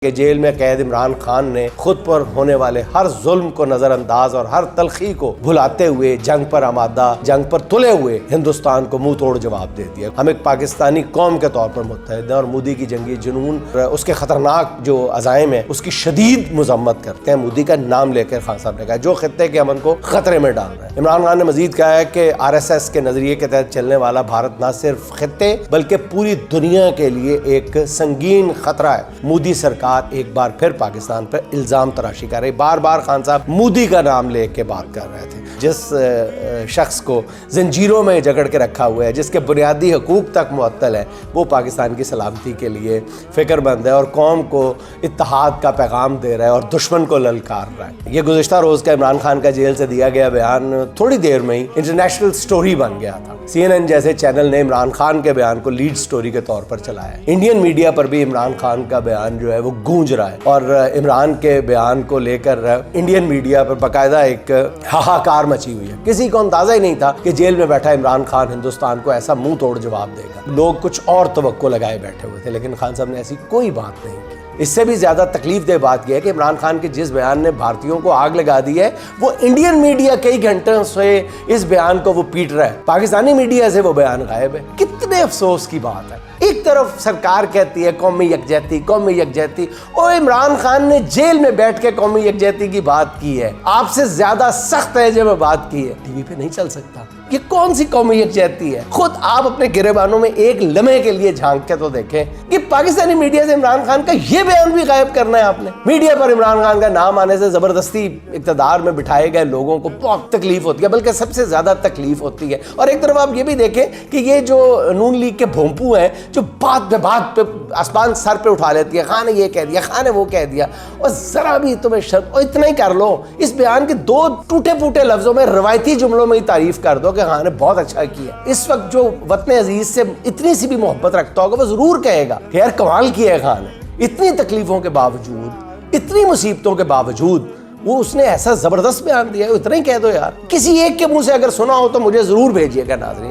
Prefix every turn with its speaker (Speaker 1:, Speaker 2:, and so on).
Speaker 1: کہ جیل میں قید عمران خان نے خود پر ہونے والے ہر ظلم کو نظر انداز اور ہر تلخی کو بھلاتے ہوئے جنگ پر آمادہ، جنگ پر تلے ہوئے ہندوستان کو منہ توڑ جواب دے دیا۔ ہم ایک پاکستانی قوم کے طور پر متحد ہیں اور مودی کی جنگی جنون، اس کے خطرناک جو عزائم ہیں، اس کی شدید مذمت کرتے ہیں۔ مودی کا نام لے کر خان صاحب نے کہا جو خطے کے امن کو خطرے میں ڈال رہے ہیں۔ عمران خان نے مزید کہا ہے کہ RSS کے نظریے کے تحت چلنے والا بھارت نہ صرف خطے بلکہ پوری دنیا کے لیے ایک سنگین خطرہ ہے۔ مودی سرکار ایک بار پھر پاکستان پر الزام تراشی کر رہی، بار بار خان صاحب مودی کا نام لے کے بات کر رہے تھے۔ جس شخص کو زنجیروں میں جکڑ کے رکھا ہوا ہے، جس کے بنیادی حقوق تک معطل ہے، وہ پاکستان کی سلامتی کے لیے فکر مند ہے اور قوم کو اتحاد کا پیغام دے رہا ہے اور دشمن کو للکار رہا ہے۔ یہ گزشتہ روز کا عمران خان کا جیل سے دیا گیا بیان تھوڑی دیر میں ہی انٹرنیشنل سٹوری بن گیا تھا۔ CNN جیسے چینل نے عمران خان کے بیان کو لیڈ سٹوری کے طور پر چلایا ہے۔ انڈین میڈیا پر بھی عمران خان کا بیان جو ہے وہ گونج رہا ہے اور عمران کے بیان کو لے کر انڈین میڈیا پر باقاعدہ ایک ہاہاکار مچی ہوئی ہے۔ کسی کو اندازہ ہی نہیں تھا کہ جیل میں بیٹھا عمران خان ہندوستان کو ایسا منہ توڑ جواب دے گا۔ لوگ کچھ اور توقع لگائے بیٹھے ہوئے تھے، لیکن خان صاحب نے ایسی کوئی بات نہیں کی۔ اس سے بھی زیادہ تکلیف دہ بات یہ ہے کہ عمران خان کے جس بیان نے بھارتیوں کو آگ لگا دی ہے، وہ انڈین میڈیا کئی گھنٹوں سے اس بیان کو وہ پیٹ رہا ہے، پاکستانی میڈیا سے وہ بیان غائب ہے۔ کتنے افسوس کی بات ہے۔ ایک طرف سرکار کہتی ہے قومی یکجہتی، قومی یکجہتی، اور عمران خان نے جیل میں بیٹھ کے قومی یکجہتی کی بات کی ہے۔ آپ سے زیادہ سخت ہے جب بات کی ہے، ٹی وی پہ نہیں چل سکتا۔ یہ کون سی قومی یکجہتی ہے؟ خود آپ اپنے گریبانوں میں ایک لمحے کے لیے جھانک کے تو دیکھیں کہ پاکستانی میڈیا سے عمران خان کا یہ بیان بھی غائب کرنا ہے آپ نے۔ میڈیا پر عمران خان کا نام آنے سے زبردستی اقتدار میں بٹھائے گئے لوگوں کو بہت تکلیف ہوتی ہے، بلکہ سب سے زیادہ تکلیف ہوتی ہے۔ اور ایک طرف آپ یہ بھی دیکھیں کہ یہ جو نون لیگ کے بھونپو ہیں، جو بات پہ آسمان سر پہ اٹھا لیتی ہے، خان نے یہ کہہ دیا، خان نے وہ کہہ دیا، اور ذرا بھی تمہیں شرم، اور اتنا ہی کر لو، اس بیان کے دو ٹوٹے پھوٹے لفظوں میں، روایتی جملوں میں ہی تعریف کر دو کہ خان نے بہت اچھا کیا۔ اس وقت جو وطن عزیز سے اتنی سی بھی محبت رکھتا ہوگا وہ ضرور کہے گا کہ یار کمال کیا ہے خان نے، اتنی تکلیفوں کے باوجود، اتنی مصیبتوں کے باوجود وہ اس نے ایسا زبردست بیان دیا ہے۔ اتنا ہی کہہ دو یار۔ کسی ایک کے منہ سے اگر سنا ہو تو مجھے ضرور بھیجیے گا ناظرین۔